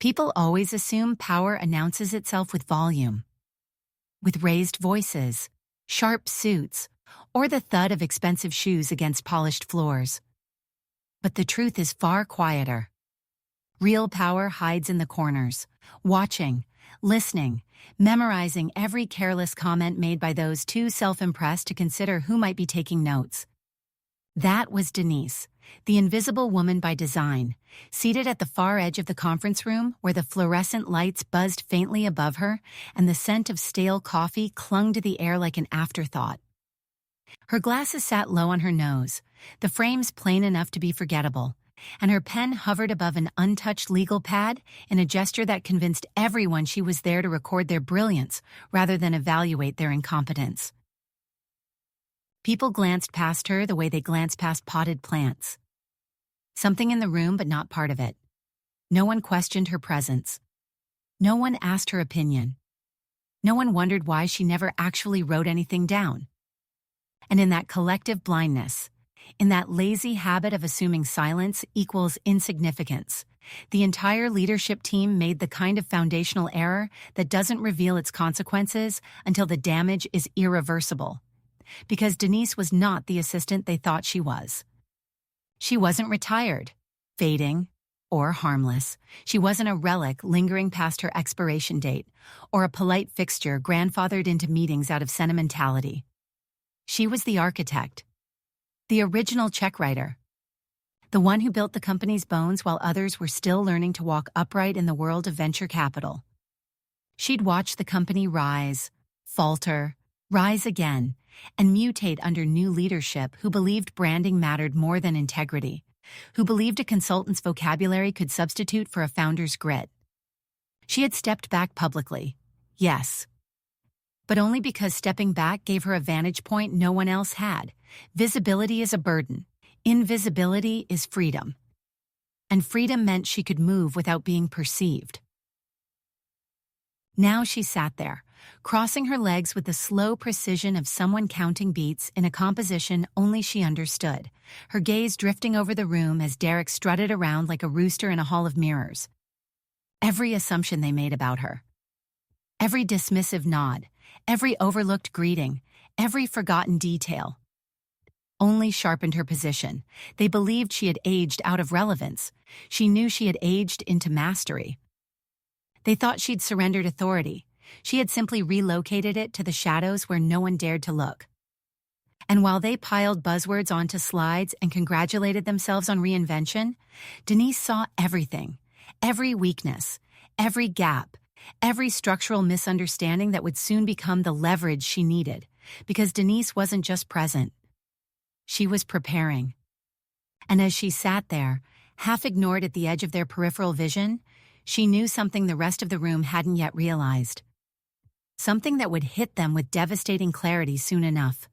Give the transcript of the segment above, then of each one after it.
People always assume power announces itself with volume, with raised voices, sharp suits, or the thud of expensive shoes against polished floors. But the truth is far quieter. Real power hides in the corners, watching, listening, memorizing every careless comment made by those too self-impressed to consider who might be taking notes. That was Denise, the invisible woman by design, seated at the far edge of the conference room where the fluorescent lights buzzed faintly above her and the scent of stale coffee clung to the air like an afterthought. Her glasses sat low on her nose, the frames plain enough to be forgettable, and her pen hovered above an untouched legal pad in a gesture that convinced everyone she was there to record their brilliance rather than evaluate their incompetence. People glanced past her the way they glance past potted plants. Something in the room, but not part of it. No one questioned her presence. No one asked her opinion. No one wondered why she never actually wrote anything down. And in that collective blindness, in that lazy habit of assuming silence equals insignificance, the entire leadership team made the kind of foundational error that doesn't reveal its consequences until the damage is irreversible. Because Denise was not the assistant they thought she was. She wasn't retired, fading, or harmless. She wasn't a relic lingering past her expiration date, or a polite fixture grandfathered into meetings out of sentimentality. She was the architect, the original check writer, the one who built the company's bones while others were still learning to walk upright in the world of venture capital. She'd watched the company rise, falter, rise again, and mutate under new leadership who believed branding mattered more than integrity, who believed a consultant's vocabulary could substitute for a founder's grit. She had stepped back publicly, yes, but only because stepping back gave her a vantage point no one else had. Visibility is a burden. Invisibility is freedom. And freedom meant she could move without being perceived. Now she sat there, crossing her legs with the slow precision of someone counting beats in a composition only she understood, her gaze drifting over the room as Derek strutted around like a rooster in a hall of mirrors. Every assumption they made about her, every dismissive nod, every overlooked greeting, every forgotten detail, only sharpened her position. They believed she had aged out of relevance. She knew she had aged into mastery. They thought she'd surrendered authority. She had simply relocated it to the shadows where no one dared to look. And while they piled buzzwords onto slides and congratulated themselves on reinvention, Denise saw everything, every weakness, every gap, every structural misunderstanding that would soon become the leverage she needed, because Denise wasn't just present. She was preparing. And as she sat there, half ignored at the edge of their peripheral vision, she knew something the rest of the room hadn't yet realized. Something that would hit them with devastating clarity soon enough.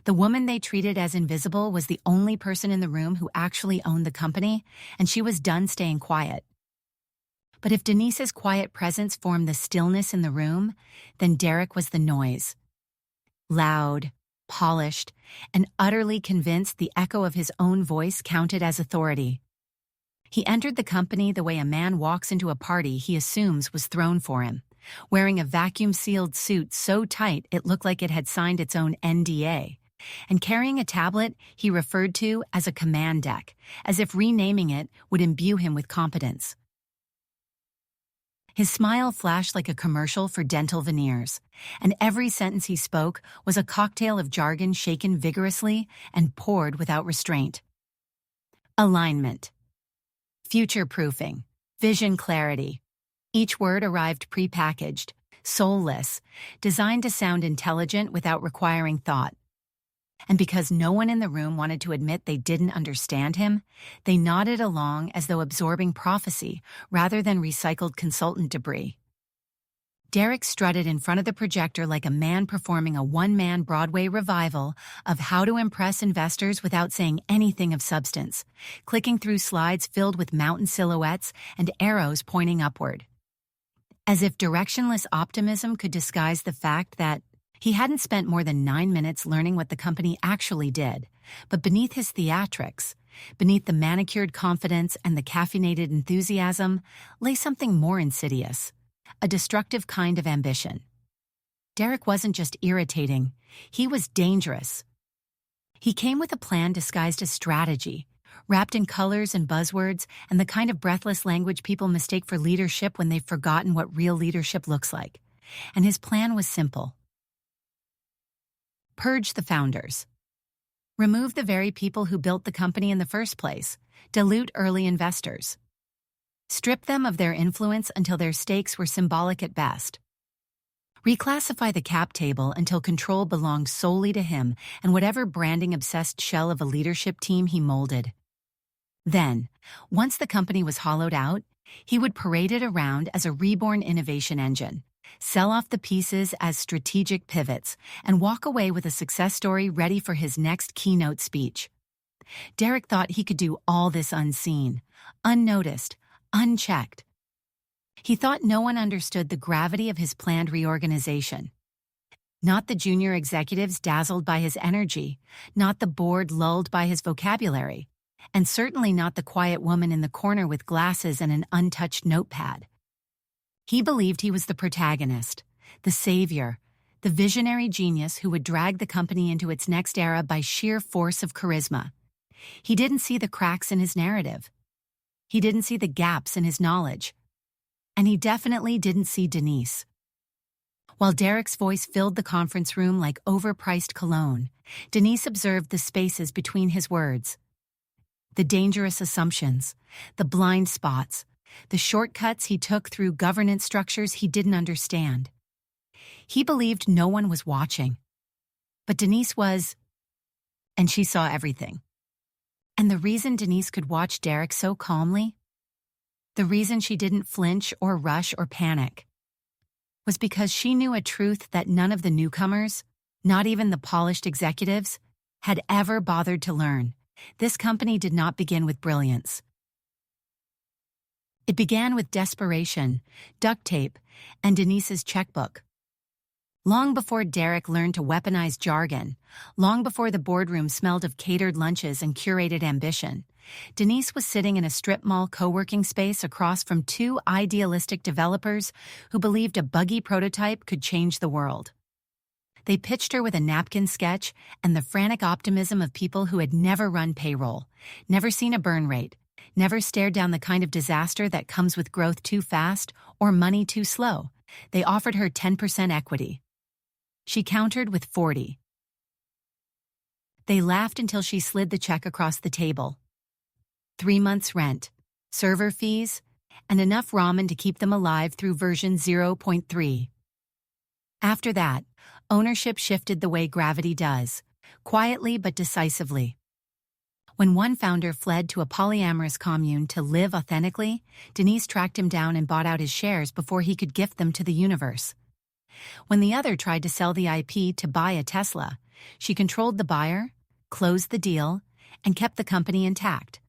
The woman they treated as invisible was the only person in the room who actually owned the company, and she was done staying quiet. But if Denise's quiet presence formed the stillness in the room, then Derek was the noise. Loud, polished, and utterly convinced the echo of his own voice counted as authority. He entered the company the way a man walks into a party he assumes was thrown for him, wearing a vacuum-sealed suit so tight it looked like it had signed its own NDA, and carrying a tablet he referred to as a command deck, as if renaming it would imbue him with competence. His smile flashed like a commercial for dental veneers, and every sentence he spoke was a cocktail of jargon shaken vigorously and poured without restraint. Alignment. Future-proofing. Vision clarity. Each word arrived prepackaged, soulless, designed to sound intelligent without requiring thought. And because no one in the room wanted to admit they didn't understand him, they nodded along as though absorbing prophecy rather than recycled consultant debris. Derek strutted in front of the projector like a man performing a one-man Broadway revival of How to Impress Investors without saying anything of substance, clicking through slides filled with mountain silhouettes and arrows pointing upward. As if directionless optimism could disguise the fact that he hadn't spent more than 9 minutes learning what the company actually did, But beneath his theatrics, beneath the manicured confidence and the caffeinated enthusiasm, lay something more insidious, a destructive kind of ambition. Derek wasn't just irritating, he was dangerous. He came with a plan disguised as strategy, wrapped in colors and buzzwords and the kind of breathless language people mistake for leadership when they've forgotten what real leadership looks like. And his plan was simple. Purge the founders. Remove the very people who built the company in the first place. Dilute early investors. Strip them of their influence until their stakes were symbolic at best. Reclassify the cap table until control belonged solely to him and whatever branding-obsessed shell of a leadership team he molded. Then, once the company was hollowed out, he would parade it around as a reborn innovation engine, sell off the pieces as strategic pivots, and walk away with a success story ready for his next keynote speech. Derek thought he could do all this unseen, unnoticed, unchecked. He thought no one understood the gravity of his planned reorganization. Not the junior executives dazzled by his energy, not the board lulled by his vocabulary, and certainly not the quiet woman in the corner with glasses and an untouched notepad. He believed he was the protagonist, the savior, the visionary genius who would drag the company into its next era by sheer force of charisma. He didn't see the cracks in his narrative. He didn't see the gaps in his knowledge. And he definitely didn't see Denise. While Derek's voice filled the conference room like overpriced cologne, Denise observed the spaces between his words. The dangerous assumptions, the blind spots, the shortcuts he took through governance structures he didn't understand. He believed no one was watching. But Denise was, and she saw everything. And the reason Denise could watch Derek so calmly, the reason she didn't flinch or rush or panic, was because she knew a truth that none of the newcomers, not even the polished executives, had ever bothered to learn. This company did not begin with brilliance. It began with desperation, duct tape, and Denise's checkbook. Long before Derek learned to weaponize jargon, long before the boardroom smelled of catered lunches and curated ambition, Denise was sitting in a strip mall co-working space across from two idealistic developers who believed a buggy prototype could change the world. They pitched her with a napkin sketch and the frantic optimism of people who had never run payroll, never seen a burn rate, never stared down the kind of disaster that comes with growth too fast or money too slow. They offered her 10% equity. She countered with 40. They laughed until she slid the check across the table. 3 months' rent, server fees, and enough ramen to keep them alive through version 0.3. After that, ownership shifted the way gravity does, quietly but decisively. When one founder fled to a polyamorous commune to live authentically, Denise tracked him down and bought out his shares before he could gift them to the universe. When the other tried to sell the IP to buy a Tesla, she controlled the buyer, closed the deal, and kept the company intact.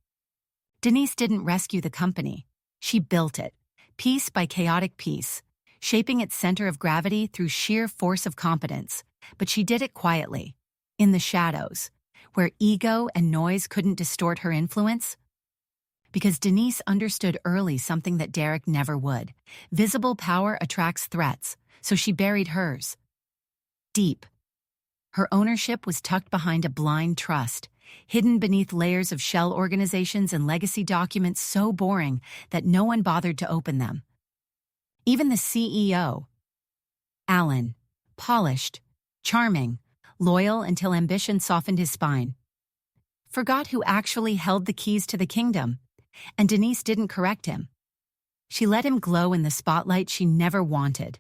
Denise didn't rescue the company. She built it, piece by chaotic piece, shaping its center of gravity through sheer force of competence. But she did it quietly, in the shadows, where ego and noise couldn't distort her influence. Because Denise understood early something that Derek never would. Visible power attracts threats, so she buried hers. Deep. Her ownership was tucked behind a blind trust, hidden beneath layers of shell organizations and legacy documents so boring that no one bothered to open them. Even the CEO, Alan, polished, charming, loyal until ambition softened his spine, forgot who actually held the keys to the kingdom, and Denise didn't correct him. She let him glow in the spotlight she never wanted.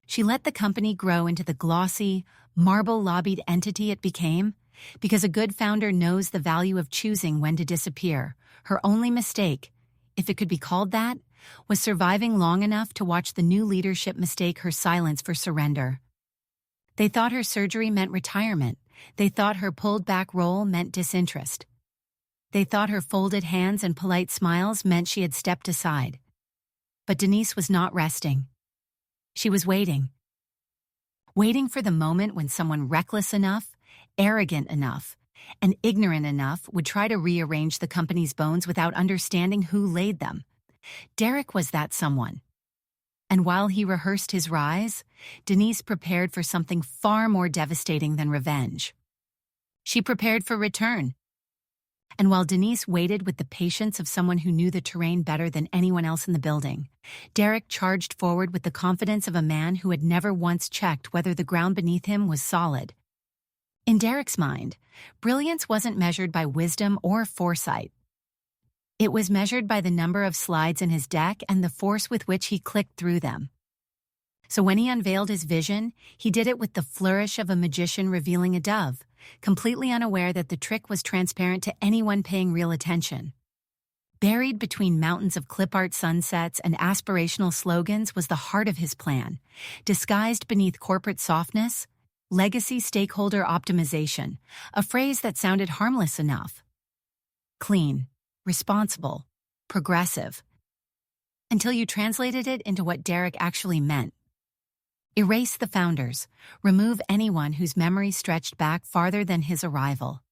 She let the company grow into the glossy, marble-lobbied entity it became, because a good founder knows the value of choosing when to disappear. Her only mistake, if it could be called that, was surviving long enough to watch the new leadership mistake her silence for surrender. They thought her surgery meant retirement. They thought her pulled-back role meant disinterest. They thought her folded hands and polite smiles meant she had stepped aside. But Denise was not resting. She was waiting. Waiting for the moment when someone reckless enough, arrogant enough, and ignorant enough would try to rearrange the company's bones without understanding who laid them. Derek was that someone. And while he rehearsed his rise, Denise prepared for something far more devastating than revenge. She prepared for return. And while Denise waited with the patience of someone who knew the terrain better than anyone else in the building, Derek charged forward with the confidence of a man who had never once checked whether the ground beneath him was solid. In Derek's mind, brilliance wasn't measured by wisdom or foresight. It was measured by the number of slides in his deck and the force with which he clicked through them. So when he unveiled his vision, he did it with the flourish of a magician revealing a dove, completely unaware that the trick was transparent to anyone paying real attention. Buried between mountains of clip art sunsets and aspirational slogans was the heart of his plan, disguised beneath corporate softness, legacy stakeholder optimization, a phrase that sounded harmless enough. Clean, responsible, progressive. Until you translated it into what Derek actually meant. Erase the founders, remove anyone whose memory stretched back farther than his arrival.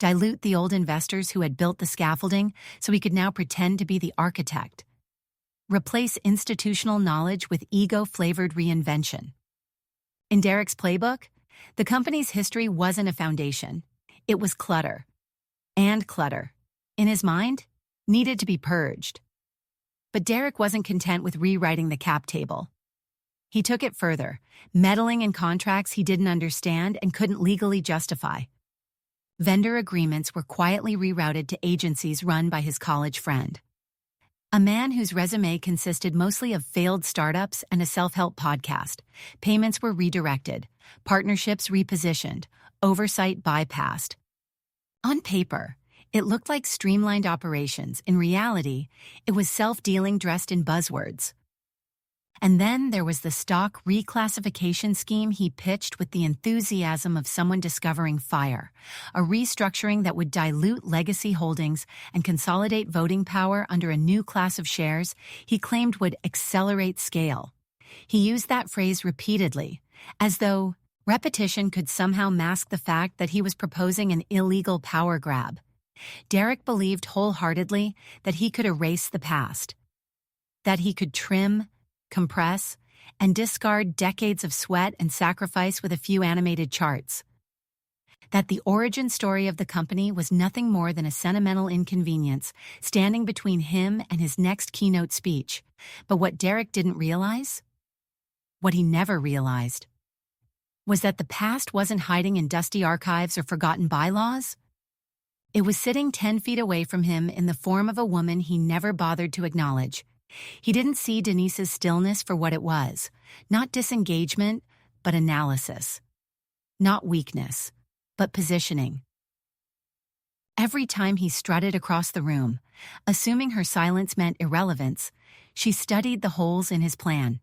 Dilute the old investors who had built the scaffolding so he could now pretend to be the architect. Replace institutional knowledge with ego-flavored reinvention. In Derek's playbook, the company's history wasn't a foundation. It was clutter. And clutter, in his mind, needed to be purged. But Derek wasn't content with rewriting the cap table. He took it further, meddling in contracts he didn't understand and couldn't legally justify. Vendor agreements were quietly rerouted to agencies run by his college friend. A man whose resume consisted mostly of failed startups and a self-help podcast. Payments were redirected, partnerships repositioned, oversight bypassed. On paper, it looked like streamlined operations. In reality, it was self-dealing dressed in buzzwords. And then there was the stock reclassification scheme he pitched with the enthusiasm of someone discovering fire, a restructuring that would dilute legacy holdings and consolidate voting power under a new class of shares he claimed would accelerate scale. He used that phrase repeatedly, as though repetition could somehow mask the fact that he was proposing an illegal power grab. Derek believed wholeheartedly that he could erase the past, that he could trim, compress, and discard decades of sweat and sacrifice with a few animated charts. That the origin story of the company was nothing more than a sentimental inconvenience standing between him and his next keynote speech. But what Derek didn't realize, what he never realized, was that the past wasn't hiding in dusty archives or forgotten bylaws. It was sitting 10 feet away from him in the form of a woman he never bothered to acknowledge. He didn't see Denise's stillness for what it was, not disengagement, but analysis. Not weakness, but positioning. Every time he strutted across the room, assuming her silence meant irrelevance, she studied the holes in his plan.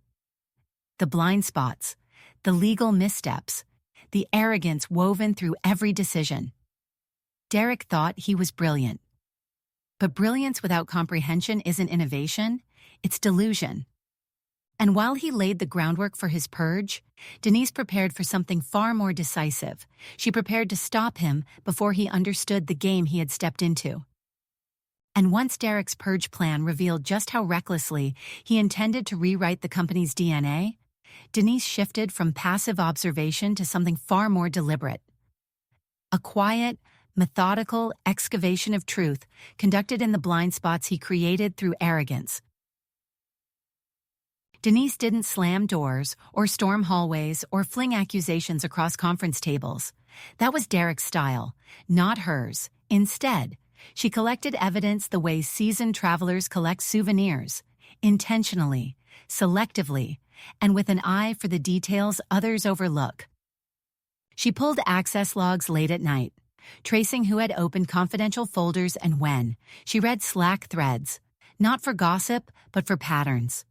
The blind spots, the legal missteps, the arrogance woven through every decision. Derek thought he was brilliant. But brilliance without comprehension isn't innovation, it's delusion. And while he laid the groundwork for his purge, Denise prepared for something far more decisive. She prepared to stop him before he understood the game he had stepped into. And once Derek's purge plan revealed just how recklessly he intended to rewrite the company's DNA, Denise shifted from passive observation to something far more deliberate. A quiet, methodical excavation of truth conducted in the blind spots he created through arrogance. Denise didn't slam doors or storm hallways or fling accusations across conference tables. That was Derek's style, not hers. Instead, she collected evidence the way seasoned travelers collect souvenirs, intentionally, selectively, and with an eye for the details others overlook. She pulled access logs late at night, tracing who had opened confidential folders and when. She read Slack threads, not for gossip, but for patterns.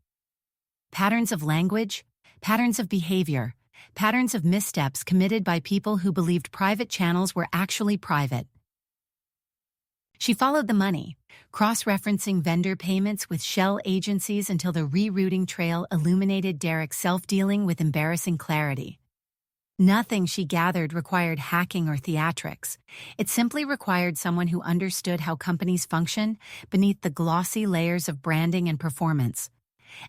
Patterns of language, patterns of behavior, patterns of missteps committed by people who believed private channels were actually private. She followed the money, cross-referencing vendor payments with shell agencies until the rerouting trail illuminated Derek's self-dealing with embarrassing clarity. Nothing she gathered required hacking or theatrics. It simply required someone who understood how companies function beneath the glossy layers of branding and performance.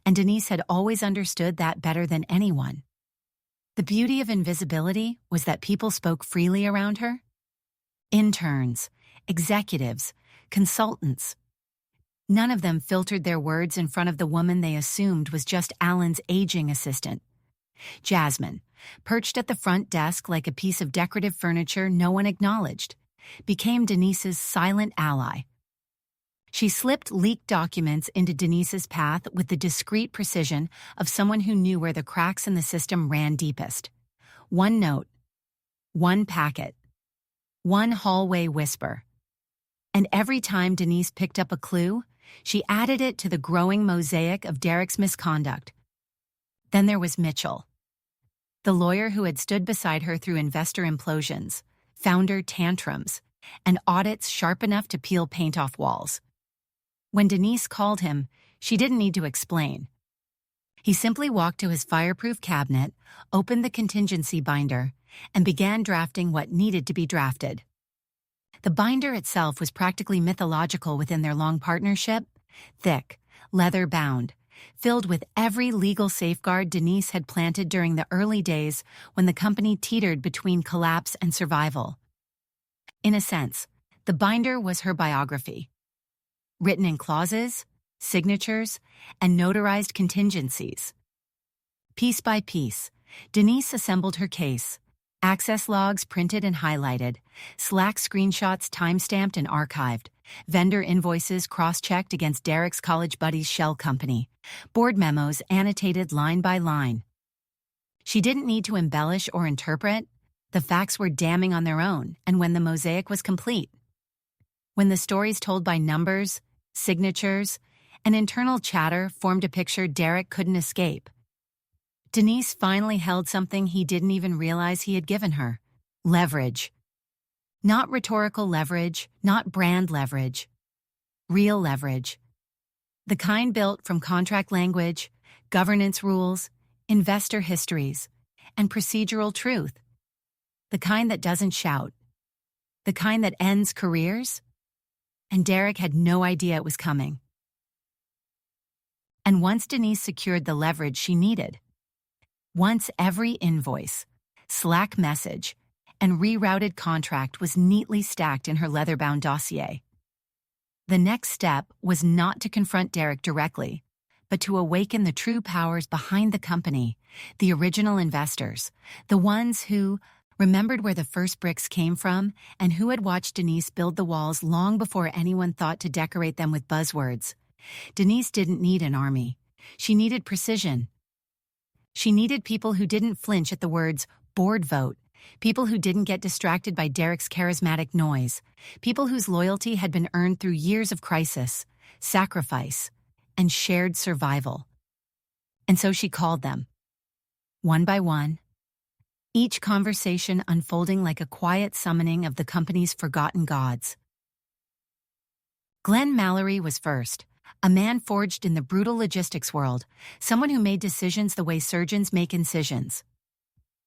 And Denise had always understood that better than anyone. The beauty of invisibility was that people spoke freely around her. Interns, executives, consultants. None of them filtered their words in front of the woman they assumed was just Alan's aging assistant. Jasmine, perched at the front desk like a piece of decorative furniture no one acknowledged, became Denise's silent ally. She slipped leaked documents into Denise's path with the discreet precision of someone who knew where the cracks in the system ran deepest. One note, one packet, one hallway whisper. And every time Denise picked up a clue, she added it to the growing mosaic of Derek's misconduct. Then there was Mitchell, the lawyer who had stood beside her through investor implosions, founder tantrums, and audits sharp enough to peel paint off walls. When Denise called him, she didn't need to explain. He simply walked to his fireproof cabinet, opened the contingency binder, and began drafting what needed to be drafted. The binder itself was practically mythological within their long partnership, thick, leather-bound, filled with every legal safeguard Denise had planted during the early days when the company teetered between collapse and survival. In a sense, the binder was her biography. Written in clauses, signatures, and notarized contingencies. Piece by piece, Denise assembled her case, access logs printed and highlighted, Slack screenshots time-stamped and archived, vendor invoices cross-checked against Derek's college buddy's shell company, board memos annotated line by line. She didn't need to embellish or interpret. The facts were damning on their own, and when the mosaic was complete. When the stories told by numbers, signatures, and internal chatter formed a picture Derek couldn't escape, Denise finally held something he didn't even realize he had given her: leverage. Not rhetorical leverage, not brand leverage. Real leverage. The kind built from contract language, governance rules, investor histories, and procedural truth. The kind that doesn't shout. The kind that ends careers. And Derek had no idea it was coming. And once Denise secured the leverage she needed, once every invoice, Slack message, and rerouted contract was neatly stacked in her leather-bound dossier, the next step was not to confront Derek directly, but to awaken the true powers behind the company, the original investors, the ones who remembered where the first bricks came from and who had watched Denise build the walls long before anyone thought to decorate them with buzzwords. Denise didn't need an army. She needed precision. She needed people who didn't flinch at the words board vote, people who didn't get distracted by Derek's charismatic noise, people whose loyalty had been earned through years of crisis, sacrifice, and shared survival. And so she called them, one by one, each conversation unfolding like a quiet summoning of the company's forgotten gods. Glenn Mallory was first, a man forged in the brutal logistics world, someone who made decisions the way surgeons make incisions.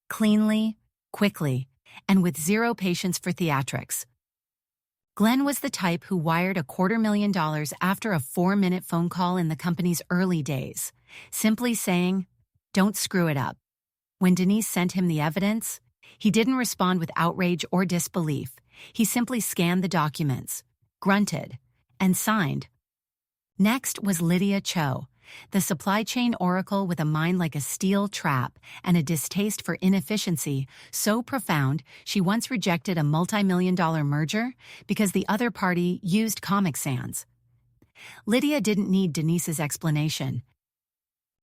Cleanly, quickly, and with zero patience for theatrics. Glenn was the type who wired $250,000 after a 4-minute phone call in the company's early days, simply saying, "Don't screw it up." When Denise sent him the evidence, he didn't respond with outrage or disbelief. He simply scanned the documents, grunted, and signed. Next was Lydia Cho, the supply chain oracle with a mind like a steel trap and a distaste for inefficiency so profound she once rejected a multi-million-dollar merger because the other party used Comic Sans. Lydia didn't need Denise's explanation.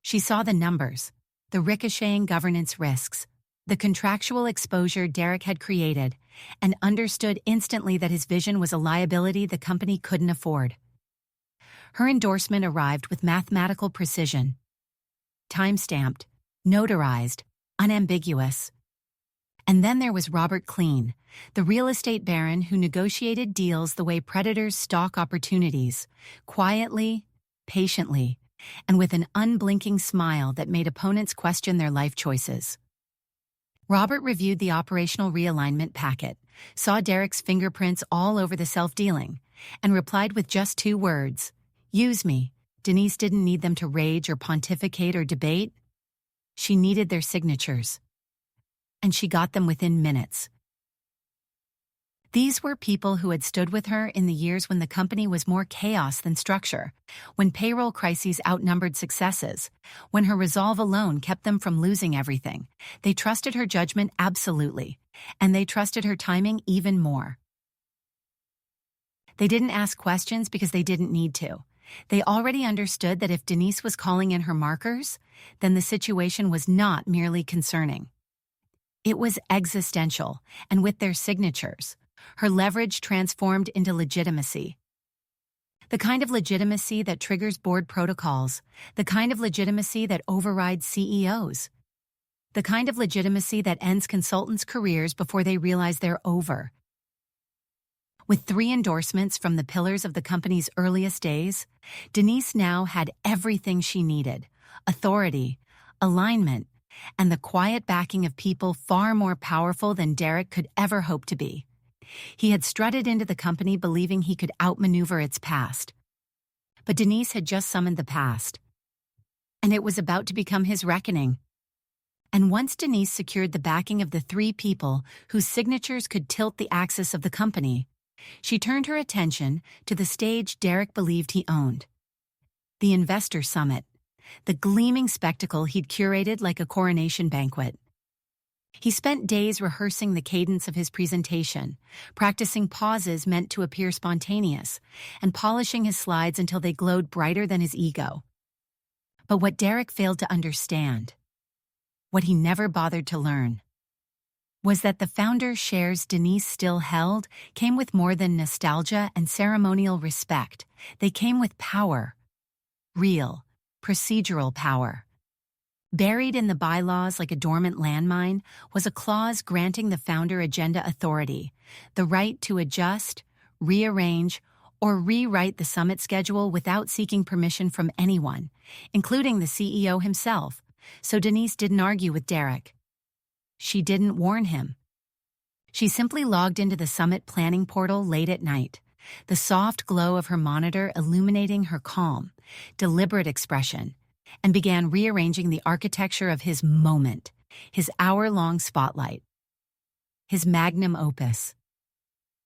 She saw the numbers, the ricocheting governance risks, the contractual exposure Derek had created, and understood instantly that his vision was a liability the company couldn't afford. Her endorsement arrived with mathematical precision. Time-stamped, notarized, unambiguous. And then there was Robert Klein, the real estate baron who negotiated deals the way predators stalk opportunities, quietly, patiently, and with an unblinking smile that made opponents question their life choices. Robert reviewed the operational realignment packet, saw Derek's fingerprints all over the self-dealing, and replied with just 2 words. Use me. Denise didn't need them to rage or pontificate or debate. She needed their signatures. And she got them within minutes. These were people who had stood with her in the years when the company was more chaos than structure, when payroll crises outnumbered successes, when her resolve alone kept them from losing everything. They trusted her judgment absolutely, and they trusted her timing even more. They didn't ask questions because they didn't need to. They already understood that if Denise was calling in her markers, then the situation was not merely concerning. It was existential, and with their signatures, her leverage transformed into legitimacy. The kind of legitimacy that triggers board protocols, the kind of legitimacy that overrides CEOs, the kind of legitimacy that ends consultants' careers before they realize they're over. With 3 endorsements from the pillars of the company's earliest days, Denise now had everything she needed: authority, alignment, and the quiet backing of people far more powerful than Derek could ever hope to be. He had strutted into the company believing he could outmaneuver its past. But Denise had just summoned the past, and it was about to become his reckoning. And once Denise secured the backing of the 3 people whose signatures could tilt the axis of the company, she turned her attention to the stage Derek believed he owned. The Investor Summit, the gleaming spectacle he'd curated like a coronation banquet. He spent days rehearsing the cadence of his presentation, practicing pauses meant to appear spontaneous, and polishing his slides until they glowed brighter than his ego. But what Derek failed to understand, what he never bothered to learn, was that the founder shares Denise still held came with more than nostalgia and ceremonial respect. They came with power. Real, procedural power. Buried in the bylaws like a dormant landmine was a clause granting the founder agenda authority, the right to adjust, rearrange, or rewrite the summit schedule without seeking permission from anyone, including the CEO himself, so Denise didn't argue with Derek. She didn't warn him. She simply logged into the summit planning portal late at night, the soft glow of her monitor illuminating her calm, deliberate expression, and began rearranging the architecture of his moment, his hour-long spotlight. His magnum opus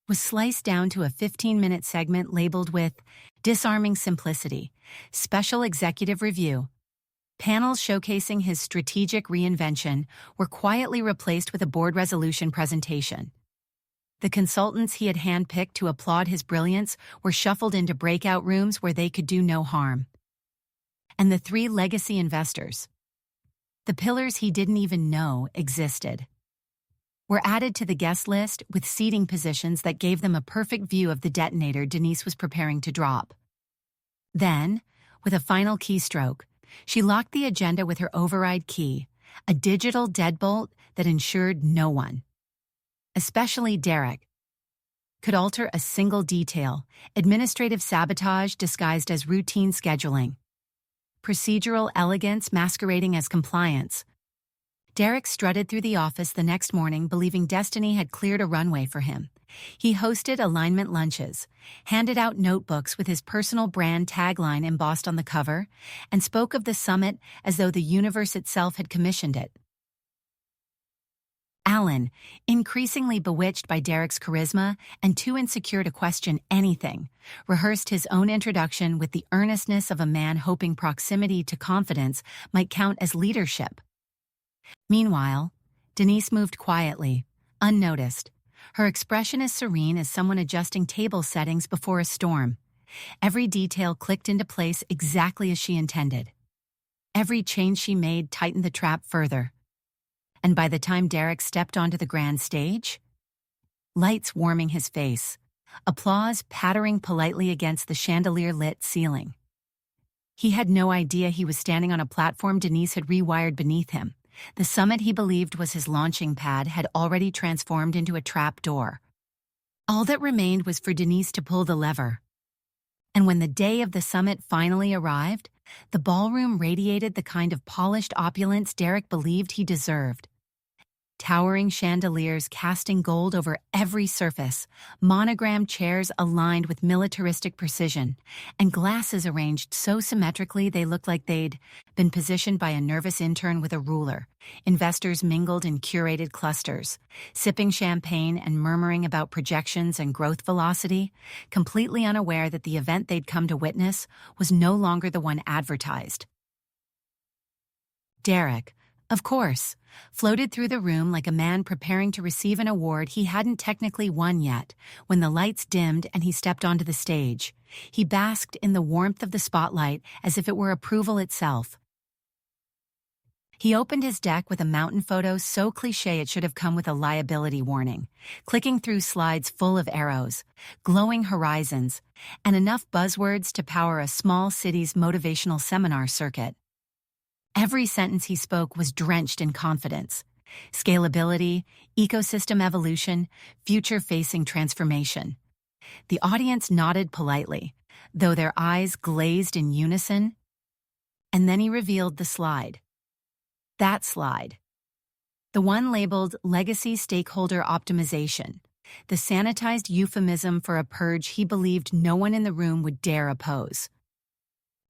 was sliced down to a 15-minute segment labeled with Disarming Simplicity, Special Executive Review. Panels showcasing his strategic reinvention were quietly replaced with a board resolution presentation. The consultants he had handpicked to applaud his brilliance were shuffled into breakout rooms where they could do no harm. And the 3 legacy investors, the pillars he didn't even know existed, were added to the guest list with seating positions that gave them a perfect view of the detonator Denise was preparing to drop. Then, with a final keystroke, she locked the agenda with her override key, a digital deadbolt that ensured no one, especially Derek, could alter a single detail, administrative sabotage disguised as routine scheduling, procedural elegance masquerading as compliance. Derek strutted through the office the next morning believing destiny had cleared a runway for him. He hosted alignment lunches, handed out notebooks with his personal brand tagline embossed on the cover, and spoke of the summit as though the universe itself had commissioned it. Alan, increasingly bewitched by Derek's charisma and too insecure to question anything, rehearsed his own introduction with the earnestness of a man hoping proximity to confidence might count as leadership. Meanwhile, Denise moved quietly, unnoticed, her expression as serene as someone adjusting table settings before a storm. Every detail clicked into place exactly as she intended. Every change she made tightened the trap further. And by the time Derek stepped onto the grand stage, lights warming his face, applause pattering politely against the chandelier-lit ceiling. He had no idea he was standing on a platform Denise had rewired beneath him. The summit he believed was his launching pad had already transformed into a trap door. All that remained was for Denise to pull the lever. And when the day of the summit finally arrived, the ballroom radiated the kind of polished opulence Derek believed he deserved. towering chandeliers casting gold over every surface, monogrammed chairs aligned with militaristic precision, and glasses arranged so symmetrically they looked like they'd been positioned by a nervous intern with a ruler. Investors mingled in curated clusters, sipping champagne and murmuring about projections and growth velocity, completely unaware that the event they'd come to witness was no longer the one advertised. Derek, of course, floated through the room like a man preparing to receive an award he hadn't technically won yet. When the lights dimmed and he stepped onto the stage, he basked in the warmth of the spotlight as if it were approval itself. He opened his deck with a mountain photo so cliché it should have come with a liability warning, clicking through slides full of arrows, glowing horizons, and enough buzzwords to power a small city's motivational seminar circuit. Every sentence he spoke was drenched in confidence. Scalability, ecosystem evolution, future-facing transformation. The audience nodded politely, though their eyes glazed in unison. And then he revealed the slide. That slide. The one labeled Legacy Stakeholder Optimization, the sanitized euphemism for a purge he believed no one in the room would dare oppose.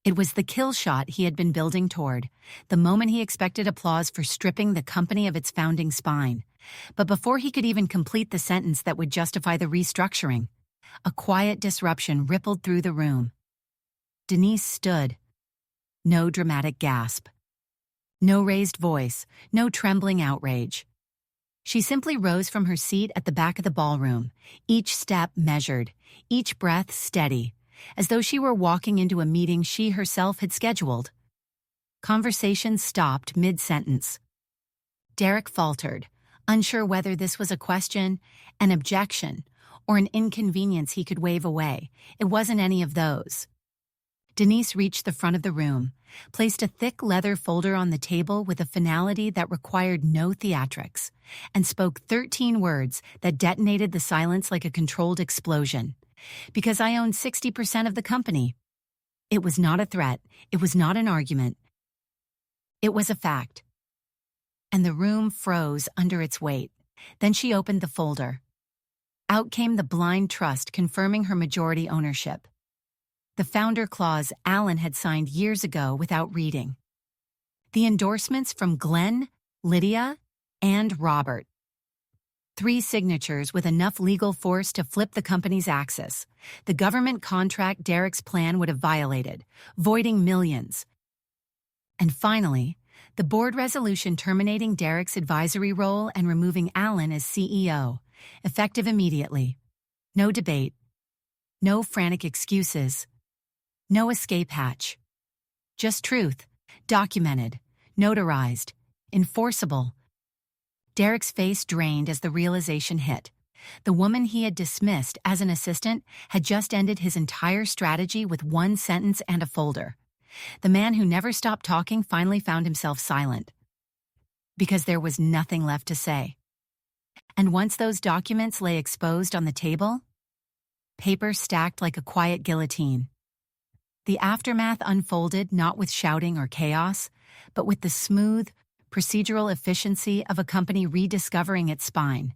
It was the kill shot he had been building toward, the moment he expected applause for stripping the company of its founding spine. But before he could even complete the sentence that would justify the restructuring, a quiet disruption rippled through the room. Denise stood. No dramatic gasp. No raised voice, no trembling outrage. She simply rose from her seat at the back of the ballroom, each step measured, each breath steady, as though she were walking into a meeting she herself had scheduled. Conversation stopped mid-sentence. Derek faltered, unsure whether this was a question, an objection, or an inconvenience he could wave away. It wasn't any of those. Denise reached the front of the room, placed a thick leather folder on the table with a finality that required no theatrics, and spoke 13 words that detonated the silence like a controlled explosion. Because I own 60% of the company. It was not a threat. It was not an argument. It was a fact. And the room froze under its weight. Then she opened the folder. Out came the blind trust confirming her majority ownership. The founder clause Alan had signed years ago without reading. The endorsements from Glenn, Lydia, and Robert. 3 signatures with enough legal force to flip the company's axis. The government contract Derek's plan would have violated, voiding millions. And finally, the board resolution terminating Derek's advisory role and removing Alan as CEO, effective immediately. No debate. No frantic excuses. No escape hatch. Just truth, documented, notarized, enforceable. Derek's face drained as the realization hit. The woman he had dismissed as an assistant had just ended his entire strategy with one sentence and a folder. The man who never stopped talking finally found himself silent. Because there was nothing left to say. And once those documents lay exposed on the table, paper stacked like a quiet guillotine. The aftermath unfolded not with shouting or chaos, but with the smooth, procedural efficiency of a company rediscovering its spine.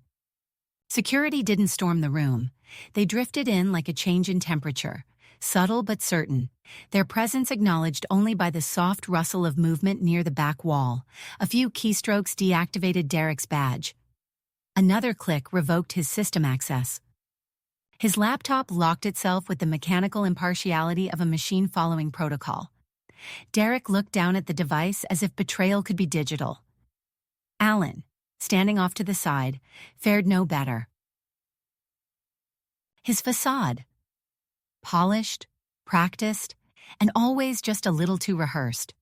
Security didn't storm the room. They drifted in like a change in temperature, subtle but certain, their presence acknowledged only by the soft rustle of movement near the back wall. A few keystrokes deactivated Derek's badge. Another click revoked his system access. His laptop locked itself with the mechanical impartiality of a machine following protocol. Derek looked down at the device as if betrayal could be digital. Alan, standing off to the side, fared no better. His facade, polished, practiced, and always just a little too rehearsed,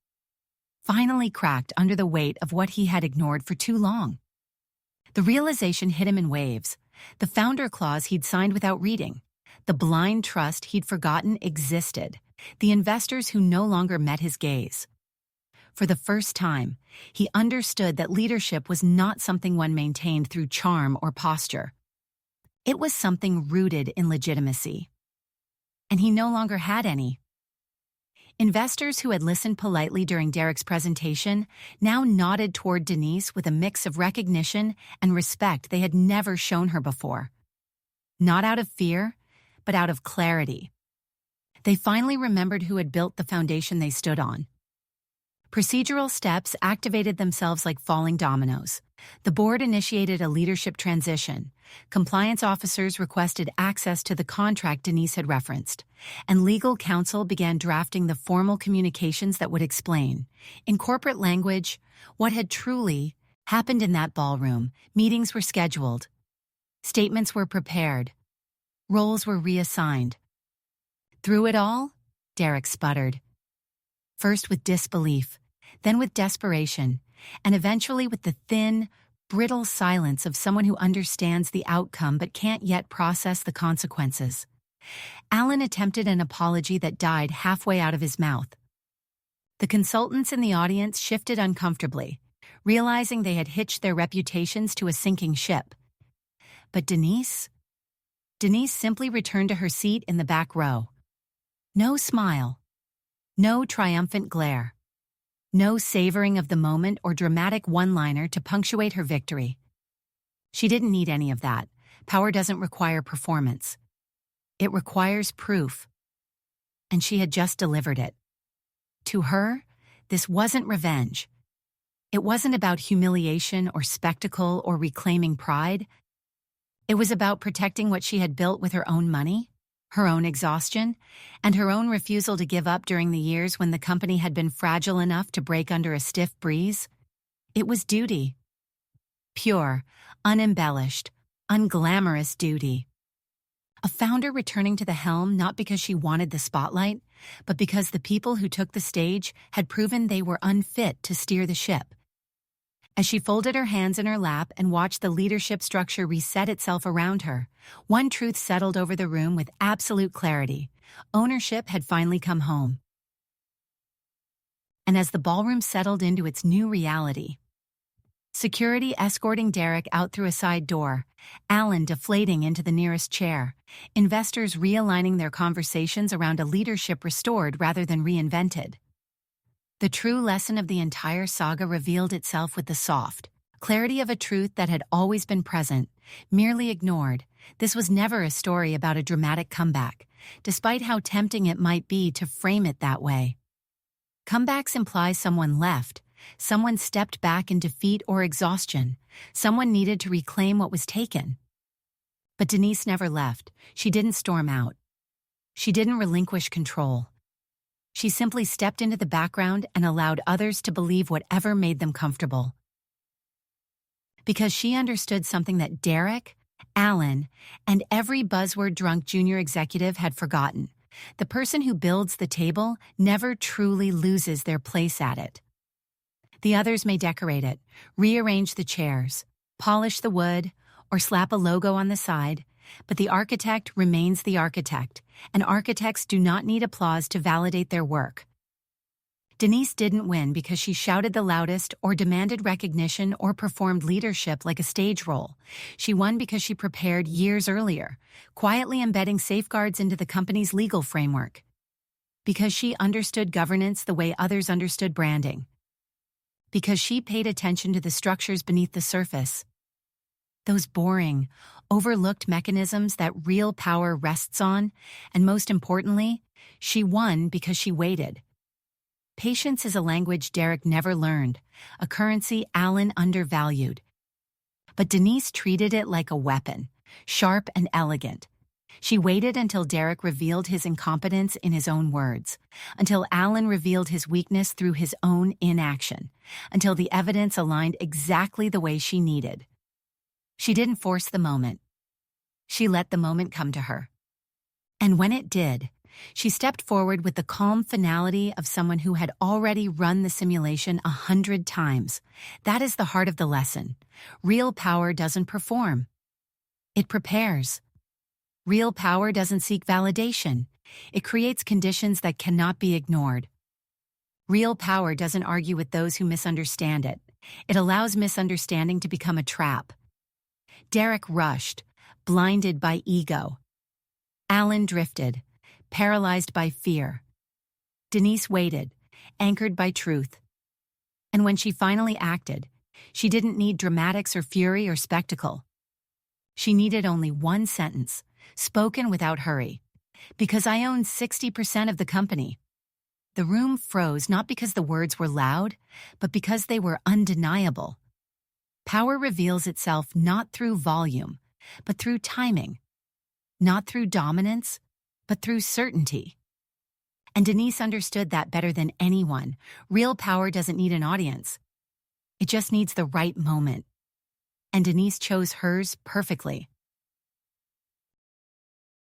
finally cracked under the weight of what he had ignored for too long. The realization hit him in waves. The founder clause he'd signed without reading, the blind trust he'd forgotten existed, the investors who no longer met his gaze. For the first time, he understood that leadership was not something one maintained through charm or posture. It was something rooted in legitimacy. And he no longer had any. Investors who had listened politely during Derek's presentation now nodded toward Denise with a mix of recognition and respect they had never shown her before. Not out of fear, but out of clarity. They finally remembered who had built the foundation they stood on. Procedural steps activated themselves like falling dominoes. The board initiated a leadership transition. Compliance officers requested access to the contract Denise had referenced, and legal counsel began drafting the formal communications that would explain, in corporate language, what had truly happened in that ballroom. Meetings were scheduled. Statements were prepared. Roles were reassigned. Through it all, Derek sputtered. First with disbelief, then with desperation, and eventually with the thin, brittle silence of someone who understands the outcome but can't yet process the consequences. Alan attempted an apology that died halfway out of his mouth. The consultants in the audience shifted uncomfortably, realizing they had hitched their reputations to a sinking ship. But Denise simply returned to her seat in the back row. No smile. No triumphant glare. No savoring of the moment or dramatic one-liner to punctuate her victory. She didn't need any of that. Power doesn't require performance. It requires proof. And she had just delivered it. To her, this wasn't revenge. It wasn't about humiliation or spectacle or reclaiming pride. It was about protecting what she had built with her own money, her own exhaustion, and her own refusal to give up during the years when the company had been fragile enough to break under a stiff breeze. It was duty. Pure, unembellished, unglamorous duty. A founder returning to the helm not because she wanted the spotlight, but because the people who took the stage had proven they were unfit to steer the ship. As she folded her hands in her lap and watched the leadership structure reset itself around her, one truth settled over the room with absolute clarity. Ownership had finally come home. And as the ballroom settled into its new reality, security escorting Derek out through a side door, Alan deflating into the nearest chair, investors realigning their conversations around a leadership restored rather than reinvented. The true lesson of the entire saga revealed itself with the soft clarity of a truth that had always been present, merely ignored. This was never a story about a dramatic comeback, despite how tempting it might be to frame it that way. Comebacks imply someone left, someone stepped back in defeat or exhaustion, someone needed to reclaim what was taken. But Denise never left. She didn't storm out. She didn't relinquish control. She simply stepped into the background and allowed others to believe whatever made them comfortable. Because she understood something that Derek, Alan, and every buzzword-drunk junior executive had forgotten. The person who builds the table never truly loses their place at it. The others may decorate it, rearrange the chairs, polish the wood, or slap a logo on the side, but the architect remains the architect, and architects do not need applause to validate their work. Denise didn't win because she shouted the loudest or demanded recognition or performed leadership like a stage role. She won because she prepared years earlier, quietly embedding safeguards into the company's legal framework. Because she understood governance the way others understood branding. Because she paid attention to the structures beneath the surface. Those boring, overlooked mechanisms that real power rests on, and most importantly, she won because she waited. Patience is a language Derek never learned, a currency Alan undervalued. But Denise treated it like a weapon, sharp and elegant. She waited until Derek revealed his incompetence in his own words, until Alan revealed his weakness through his own inaction, until the evidence aligned exactly the way she needed. She didn't force the moment. She let the moment come to her. And when it did, she stepped forward with the calm finality of someone who had already run the simulation 100 times. That is the heart of the lesson. Real power doesn't perform. It prepares. Real power doesn't seek validation. It creates conditions that cannot be ignored. Real power doesn't argue with those who misunderstand it. It allows misunderstanding to become a trap. Derek rushed, blinded by ego. Alan drifted, paralyzed by fear. Denise waited, anchored by truth. And when she finally acted, she didn't need dramatics or fury or spectacle. She needed only one sentence, spoken without hurry. Because I own 60% of the company. The room froze not because the words were loud, but because they were undeniable. Power reveals itself not through volume, but through timing. Not through dominance, but through certainty. And Denise understood that better than anyone. Real power doesn't need an audience. It just needs the right moment. And Denise chose hers perfectly.